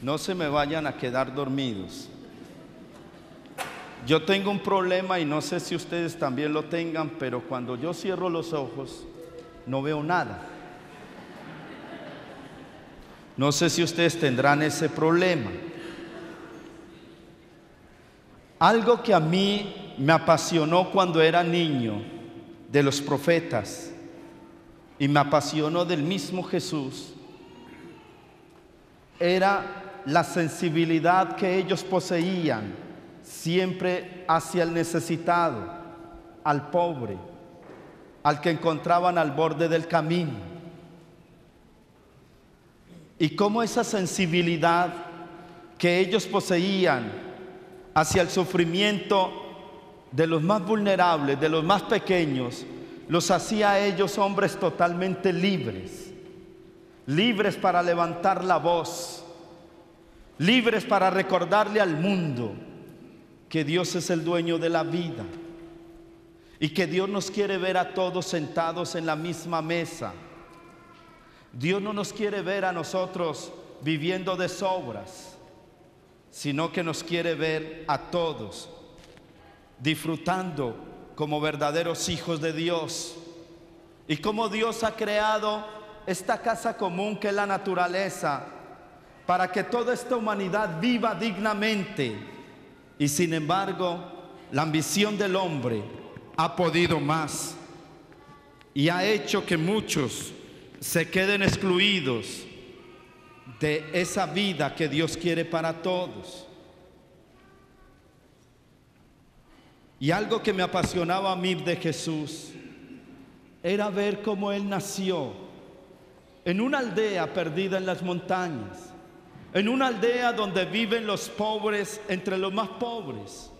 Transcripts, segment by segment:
No se me vayan a quedar dormidos. Yo tengo un problema y no sé si ustedes también lo tengan, pero cuando yo cierro los ojos no veo nada. No sé si ustedes tendrán ese problema. Algo que a mí me apasionó cuando era niño de los profetas y me apasionó del mismo Jesús era la sensibilidad que ellos poseían siempre hacia el necesitado, al pobre, al que encontraban al borde del camino. Y cómo esa sensibilidad que ellos poseían hacia el sufrimiento de los más vulnerables, de los más pequeños, los hacía a ellos hombres totalmente libres, libres para levantar la voz, libres para recordarle al mundo que Dios es el dueño de la vida y que Dios nos quiere ver a todos sentados en la misma mesa. Dios no nos quiere ver a nosotros viviendo de sobras, sino que nos quiere ver a todos disfrutando como verdaderos hijos de Dios. Y como Dios ha creado esta casa común que es la naturaleza, para que toda esta humanidad viva dignamente. Y sin embargo, la ambición del hombre ha podido más y ha hecho que muchos se queden excluidos de esa vida que Dios quiere para todos. Y algo que me apasionaba a mí de Jesús era ver cómo Él nació en una aldea perdida en las montañas, en una aldea donde viven los pobres entre los más pobres,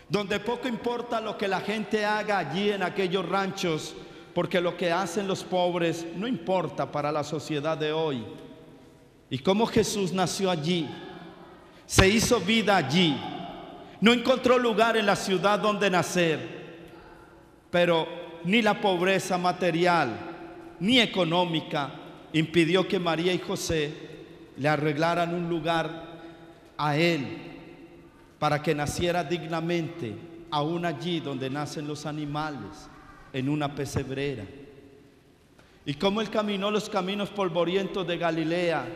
donde poco importa lo que la gente haga allí en aquellos ranchos, porque lo que hacen los pobres no importa para la sociedad de hoy. Y cómo Jesús nació allí, se hizo vida allí, no encontró lugar en la ciudad donde nacer, pero ni la pobreza material ni económica impidió que María y José le arreglaran un lugar a Él para que naciera dignamente, aún allí donde nacen los animales, en una pesebrera. Y cómo Él caminó los caminos polvorientos de Galilea,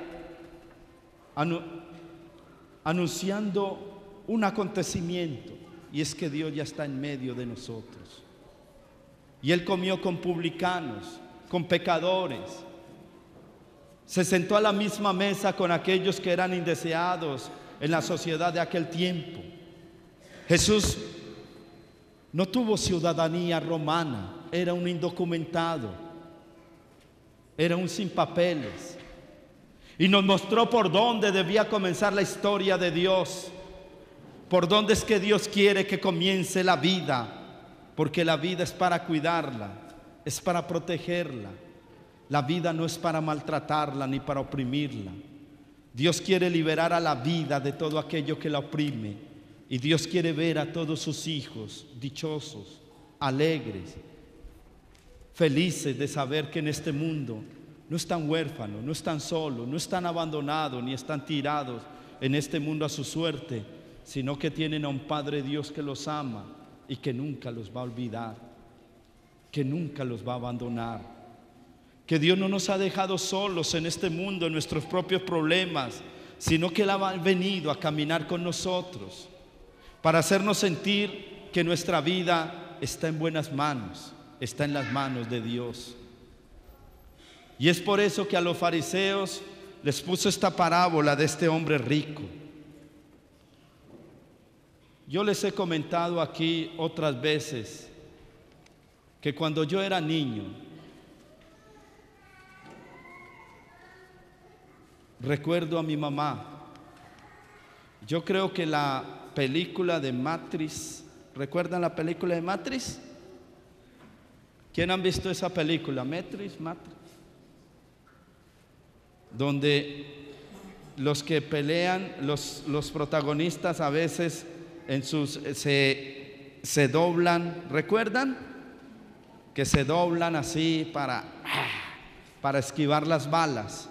anunciando un acontecimiento, y es que Dios ya está en medio de nosotros. Y Él comió con publicanos, con pecadores, se sentó a la misma mesa con aquellos que eran indeseados en la sociedad de aquel tiempo. Jesús no tuvo ciudadanía romana, era un indocumentado, era un sin papeles, y nos mostró por dónde debía comenzar la historia de Dios, por dónde es que Dios quiere que comience la vida, porque la vida es para cuidarla, es para protegerla. La vida no es para maltratarla ni para oprimirla. Dios quiere liberar a la vida de todo aquello que la oprime, y Dios quiere ver a todos sus hijos dichosos, alegres, felices de saber que en este mundo no están huérfanos, no están solos, no están abandonados ni están tirados en este mundo a su suerte, sino que tienen a un Padre Dios que los ama y que nunca los va a olvidar, que nunca los va a abandonar. Que Dios no nos ha dejado solos en este mundo, en nuestros propios problemas, sino que Él ha venido a caminar con nosotros para hacernos sentir que nuestra vida está en buenas manos, está en las manos de Dios. Y es por eso que a los fariseos les puso esta parábola de este hombre rico. Yo les he comentado aquí otras veces que cuando yo era niño, recuerdo a mi mamá. Yo creo que la película de Matrix, ¿recuerdan la película de Matrix? ¿Quién han visto esa película? Matrix. Donde los que pelean, los protagonistas a veces se doblan, ¿recuerdan? Que se doblan así para esquivar las balas.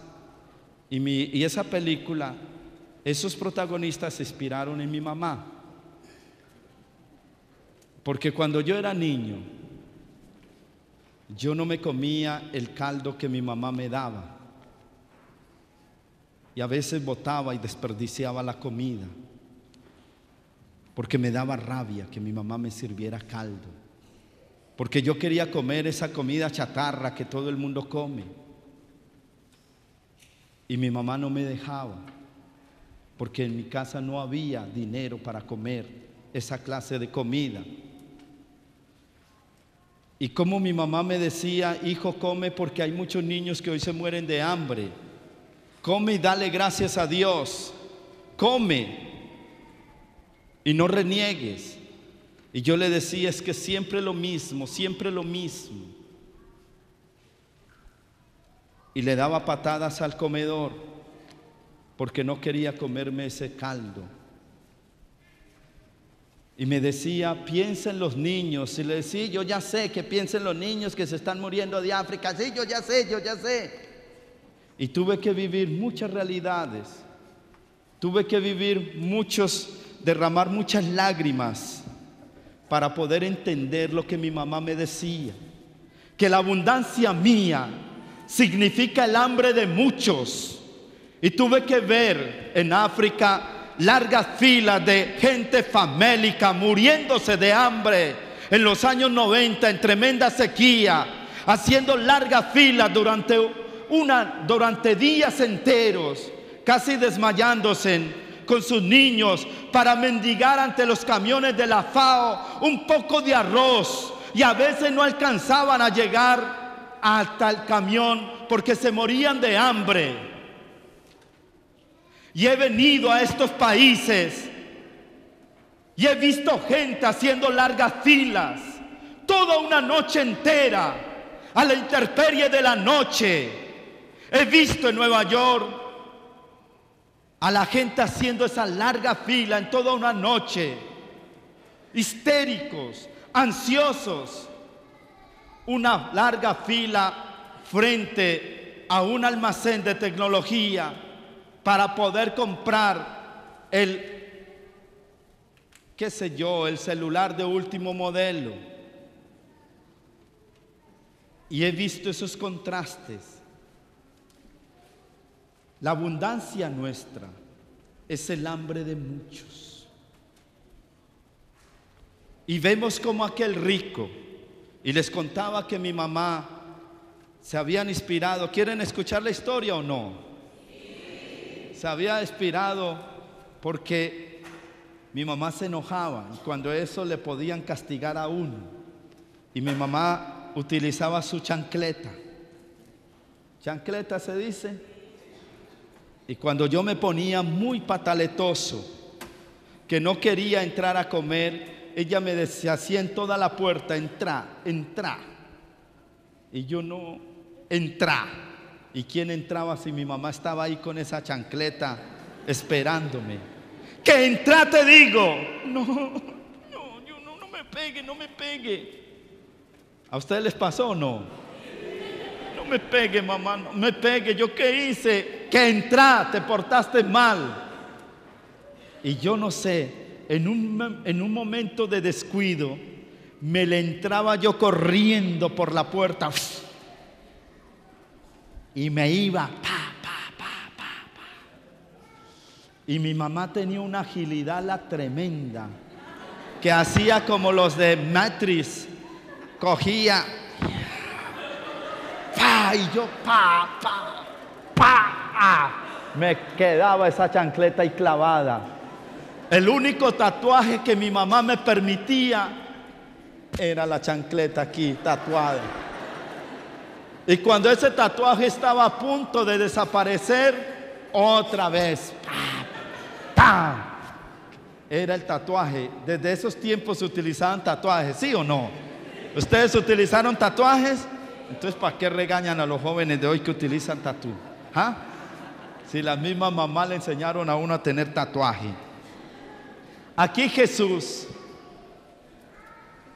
Y esa película Esos protagonistas se inspiraron en mi mamá. Porque cuando yo era niño, yo no me comía el caldo que mi mamá me daba. Y a veces botaba y desperdiciaba la comida. Porque me daba rabia que mi mamá me sirviera caldo. Porque yo quería comer esa comida chatarra que todo el mundo come. Y mi mamá no me dejaba. Porque en mi casa no había dinero para comer esa clase de comida. Y como mi mamá me decía: hijo, come, porque hay muchos niños que hoy se mueren de hambre. Come y dale gracias a Dios. Come y no reniegues. Y yo le decía: es que siempre lo mismo, siempre lo mismo. Y le daba patadas al comedor porque no quería comerme ese caldo. Y me decía: piensa en los niños. Y le decía: yo ya sé que piensen los niños que se están muriendo de África. Sí, yo ya sé. Y tuve que vivir muchas realidades. Tuve que derramar muchas lágrimas para poder entender lo que mi mamá me decía. Que la abundancia mía significa el hambre de muchos. Y tuve que ver en África largas filas de gente famélica muriéndose de hambre en los años 90 en tremenda sequía, haciendo largas filas durante días enteros, casi desmayándose con sus niños para mendigar ante los camiones de la FAO un poco de arroz, y a veces no alcanzaban a llegar hasta el camión porque se morían de hambre. Y he venido a estos países y he visto gente haciendo largas filas toda una noche entera a la intemperie de la noche. He visto en Nueva York a la gente haciendo esa larga fila en toda una noche, histéricos, ansiosos. Una larga fila frente a un almacén de tecnología para poder comprar el celular de último modelo. Y he visto esos contrastes. La abundancia nuestra es el hambre de muchos. Y vemos como aquel rico, y les contaba que mi mamá se habían inspirado. ¿Quieren escuchar la historia o no? Se había inspirado porque mi mamá se enojaba y cuando eso le podían castigar a uno. Y mi mamá utilizaba su chancleta. ¿Chancleta se dice? Y cuando yo me ponía muy pataletoso, que no quería entrar a comer, ella me decía así en toda la puerta: entra. Y yo no, entra. ¿Y quién entraba si mi mamá estaba ahí con esa chancleta esperándome? ¡Que entra, te digo! No me pegue. ¿A ustedes les pasó o no? No me pegue, mamá, no me pegue. ¿Yo qué hice? ¡Que entra! Te portaste mal. Y yo no sé, en un momento de descuido, me le entraba yo corriendo por la puerta. Y me iba, Y mi mamá tenía una agilidad tremenda, que hacía como los de Matrix. Cogía, y yo, me quedaba esa chancleta ahí clavada. El único tatuaje que mi mamá me permitía era la chancleta aquí tatuada. Y cuando ese tatuaje estaba a punto de desaparecer, otra vez, era el tatuaje. Desde esos tiempos se utilizaban tatuajes, ¿sí o no? ¿Ustedes utilizaron tatuajes? Entonces, ¿para qué regañan a los jóvenes de hoy que utilizan tatu? Si las mismas mamás le enseñaron a uno a tener tatuaje. Aquí Jesús,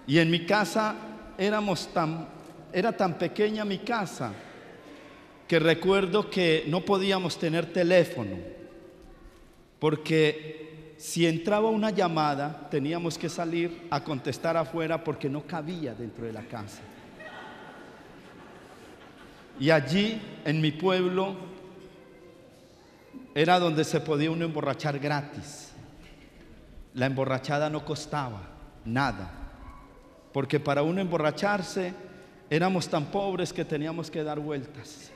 y en mi casa era tan pequeña mi casa que recuerdo que no podíamos tener teléfono. porque si entraba una llamada teníamos que salir a contestar afuera porque no cabía dentro de la casa. Y allí en mi pueblo era donde se podía uno emborrachar gratis. La emborrachada no costaba nada, porque para uno emborracharse éramos tan pobres que teníamos que dar vueltas.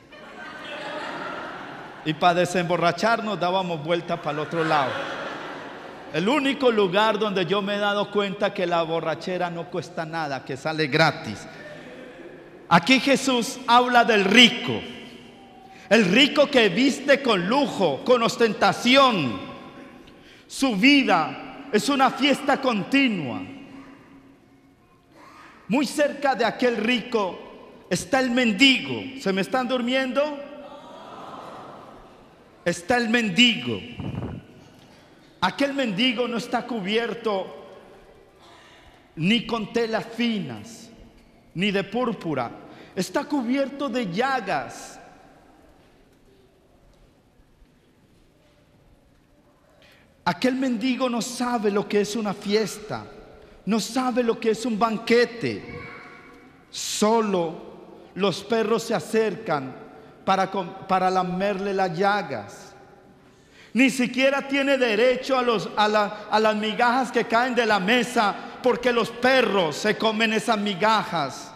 Y para desemborracharnos dábamos vuelta para el otro lado. El único lugar donde yo me he dado cuenta que la borrachera no cuesta nada, que sale gratis. Aquí Jesús habla del rico. El rico que viste con lujo, con ostentación. Su vida es una fiesta continua. Muy cerca de aquel rico está el mendigo. ¿Se me están durmiendo? Está el mendigo. Aquel mendigo no está cubierto ni con telas finas, ni de púrpura. Está cubierto de llagas. Aquel mendigo no sabe lo que es una fiesta, no sabe lo que es un banquete. Solo los perros se acercan para lamerle las llagas. Ni siquiera tiene derecho a las migajas que caen de la mesa, porque los perros se comen esas migajas.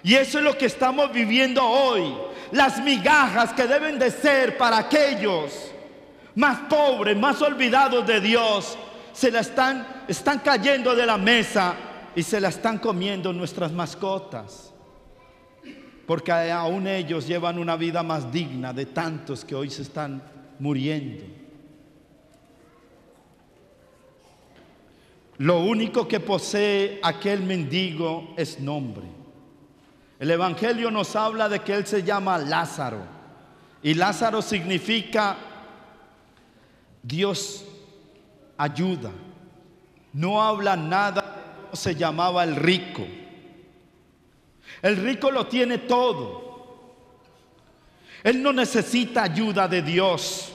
Y eso es lo que estamos viviendo hoy. Las migajas que deben de ser para aquellos más pobres, más olvidados de Dios, están cayendo de la mesa y se la están comiendo nuestras mascotas. Porque aún ellos llevan una vida más digna de tantos que hoy se están muriendo. Lo único que posee aquel mendigo es nombre. El Evangelio nos habla de que él se llama Lázaro. Y Lázaro significa Dios ayuda. No habla nada de cómo se llamaba el rico. El rico lo tiene todo. Él no necesita ayuda de Dios.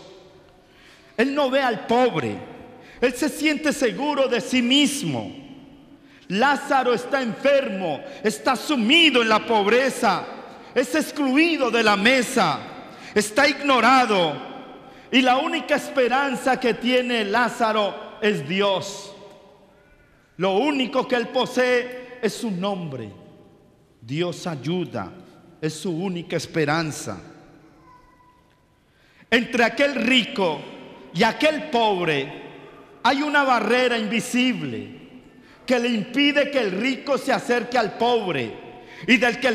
Él no ve al pobre. Él se siente seguro de sí mismo. Lázaro está enfermo, está sumido en la pobreza, es excluido de la mesa, está ignorado. Y la única esperanza que tiene Lázaro es Dios. Lo único que él posee es su nombre. Dios ayuda, es su única esperanza. Entre aquel rico y aquel pobre hay una barrera invisible que le impide que el rico se acerque al pobre, y del que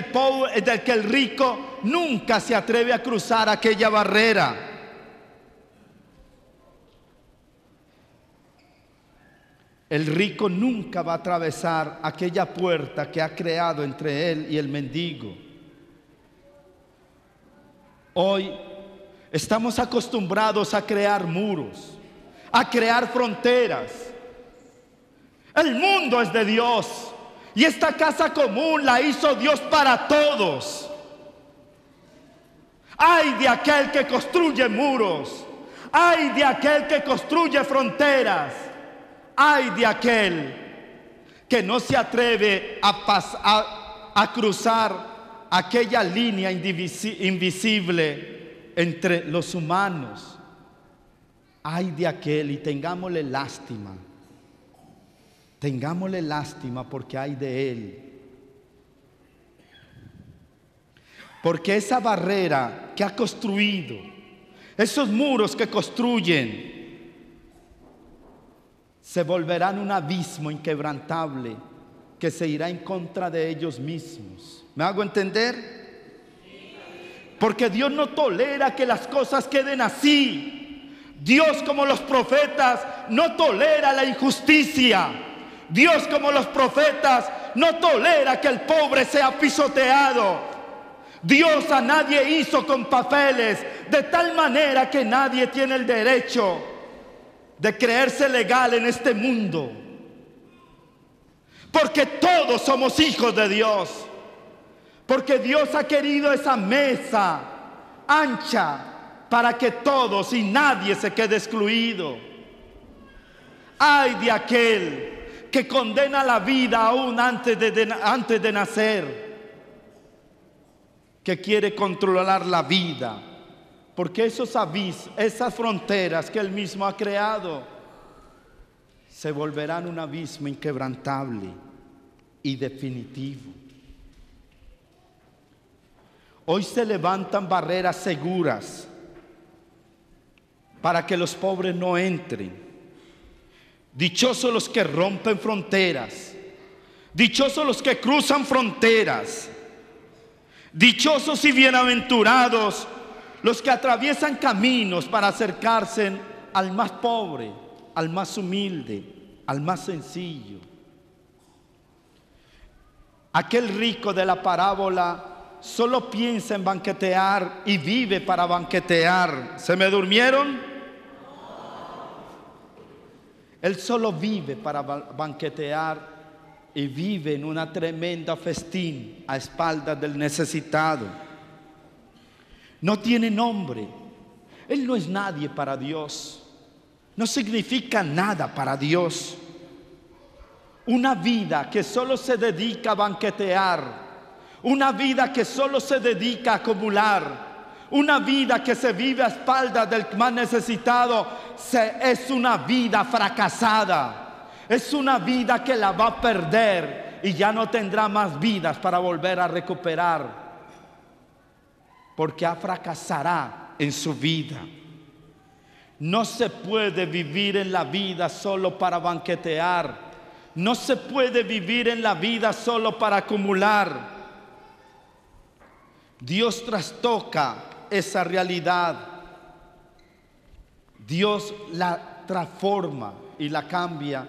el rico nunca se atreve a cruzar aquella barrera. El rico nunca va a atravesar aquella puerta que ha creado entre él y el mendigo. Hoy estamos acostumbrados a crear muros, a crear fronteras. El mundo es de Dios y esta casa común la hizo Dios para todos. Ay de aquel que construye muros, ay de aquel que construye fronteras. Ay de aquel que no se atreve a cruzar aquella línea invisible entre los humanos. Ay de aquel, y tengámosle lástima. Tengámosle lástima porque ay de él. Porque esa barrera que ha construido, esos muros que construyen, se volverán un abismo inquebrantable que se irá en contra de ellos mismos. ¿Me hago entender? Porque Dios no tolera que las cosas queden así. Dios, como los profetas, no tolera la injusticia. Dios, como los profetas, no tolera que el pobre sea pisoteado. Dios a nadie hizo con papeles, de tal manera que nadie tiene el derecho de creerse legal en este mundo, porque todos somos hijos de Dios, porque Dios ha querido esa mesa ancha para que todos y nadie se quede excluido. Ay de aquel que condena la vida aún antes de nacer, que quiere controlar la vida, porque esas fronteras que Él mismo ha creado se volverán un abismo inquebrantable y definitivo. Hoy se levantan barreras seguras para que los pobres no entren. Dichosos los que rompen fronteras, dichosos los que cruzan fronteras, dichosos y bienaventurados los que atraviesan caminos para acercarse al más pobre, al más humilde, al más sencillo. Aquel rico de la parábola solo piensa en banquetear y vive para banquetear. ¿Se me durmieron? Él solo vive para banquetear y vive en una tremenda festín a espaldas del necesitado. No tiene nombre. Él no es nadie para Dios. No significa nada para Dios. Una vida que solo se dedica a banquetear, una vida que solo se dedica a acumular, una vida que se vive a espaldas del más necesitado, es una vida fracasada. Es una vida que la va a perder y ya no tendrá más vidas para volver a recuperar, porque fracasará en su vida. No se puede vivir en la vida solo para banquetear. No se puede vivir en la vida solo para acumular. Dios trastoca esa realidad. Dios la transforma y la cambia,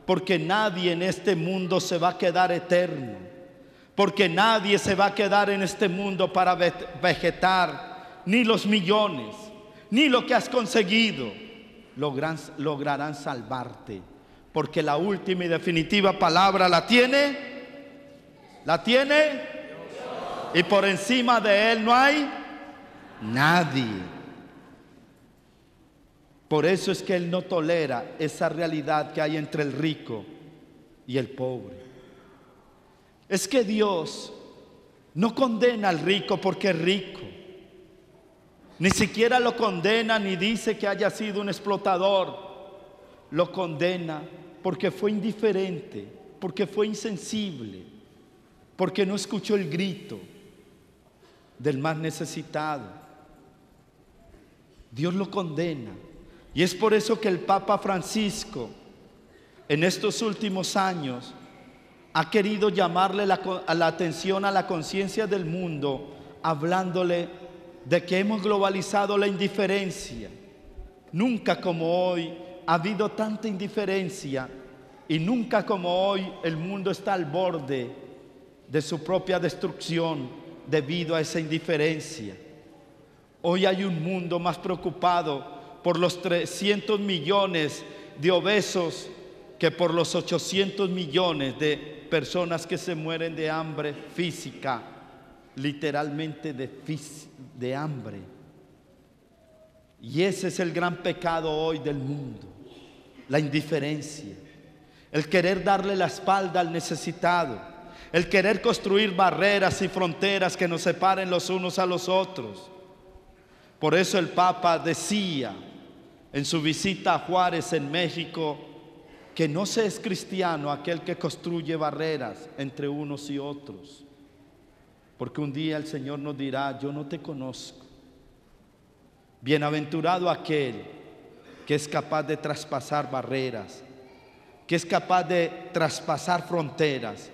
porque nadie en este mundo se va a quedar eterno, porque nadie se va a quedar en este mundo para vegetar, ni los millones, ni lo que has conseguido lograrán salvarte, porque la última y definitiva palabra la tiene, y por encima de Él no hay nadie. Por eso es que Él no tolera esa realidad que hay entre el rico y el pobre. Es que Dios no condena al rico porque es rico. Ni siquiera lo condena ni dice que haya sido un explotador. Lo condena porque fue indiferente, porque fue insensible, porque no escuchó el grito del más necesitado. Dios lo condena. Y es por eso que el Papa Francisco en estos últimos años ha querido llamarle la atención a la conciencia del mundo, hablándole de que hemos globalizado la indiferencia. Nunca como hoy ha habido tanta indiferencia, y nunca como hoy el mundo está al borde de su propia destrucción debido a esa indiferencia. Hoy hay un mundo más preocupado por los 300 millones de obesos que por los 800 millones de personas que se mueren de hambre física, literalmente de hambre. Y ese es el gran pecado hoy del mundo, la indiferencia, el querer darle la espalda al necesitado, el querer construir barreras y fronteras que nos separen los unos a los otros. Por eso el Papa decía en su visita a Juárez en México que no se es cristiano aquel que construye barreras entre unos y otros, porque un día el Señor nos dirá: yo no te conozco. Bienaventurado aquel que es capaz de traspasar barreras, que es capaz de traspasar fronteras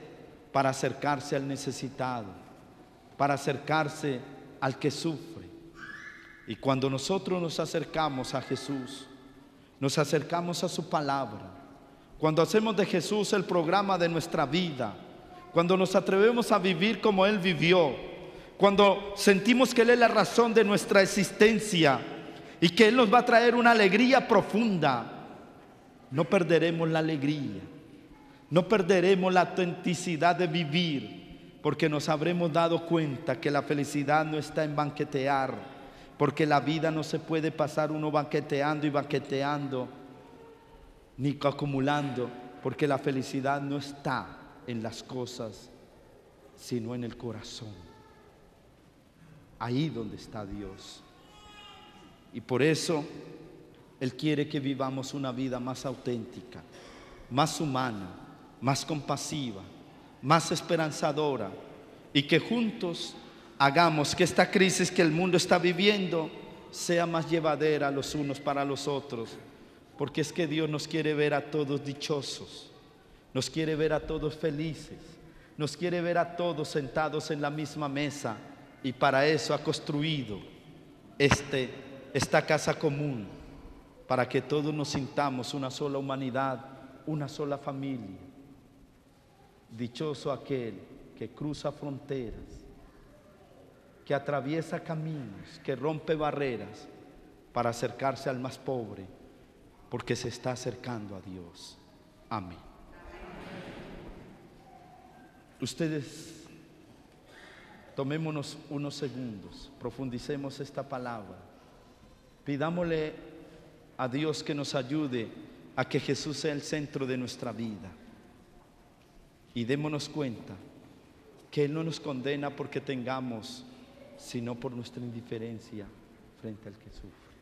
para acercarse al necesitado, para acercarse al que sufre. Y cuando nosotros nos acercamos a Jesús, nos acercamos a su palabra, cuando hacemos de Jesús el programa de nuestra vida, cuando nos atrevemos a vivir como Él vivió, cuando sentimos que Él es la razón de nuestra existencia y que Él nos va a traer una alegría profunda, no perderemos la alegría, no perderemos la autenticidad de vivir, porque nos habremos dado cuenta que la felicidad no está en banquetear, porque la vida no se puede pasar uno banqueteando y banqueteando ni acumulando, porque la felicidad no está en las cosas, sino en el corazón. Ahí donde está Dios. Y por eso Él quiere que vivamos una vida más auténtica, más humana, más compasiva, más esperanzadora, y que juntos hagamos que esta crisis que el mundo está viviendo sea más llevadera los unos para los otros, porque es que Dios nos quiere ver a todos dichosos, nos quiere ver a todos felices, nos quiere ver a todos sentados en la misma mesa, y para eso ha construido esta casa común, para que todos nos sintamos una sola humanidad, una sola familia. Dichoso aquel que cruza fronteras, que atraviesa caminos, que rompe barreras para acercarse al más pobre, porque se está acercando a Dios. Amén. Ustedes, tomémonos unos segundos, profundicemos esta palabra, pidámosle a Dios que nos ayude a que Jesús sea el centro de nuestra vida, y démonos cuenta que Él no nos condena porque tengamos, sino por nuestra indiferencia frente al que sufre.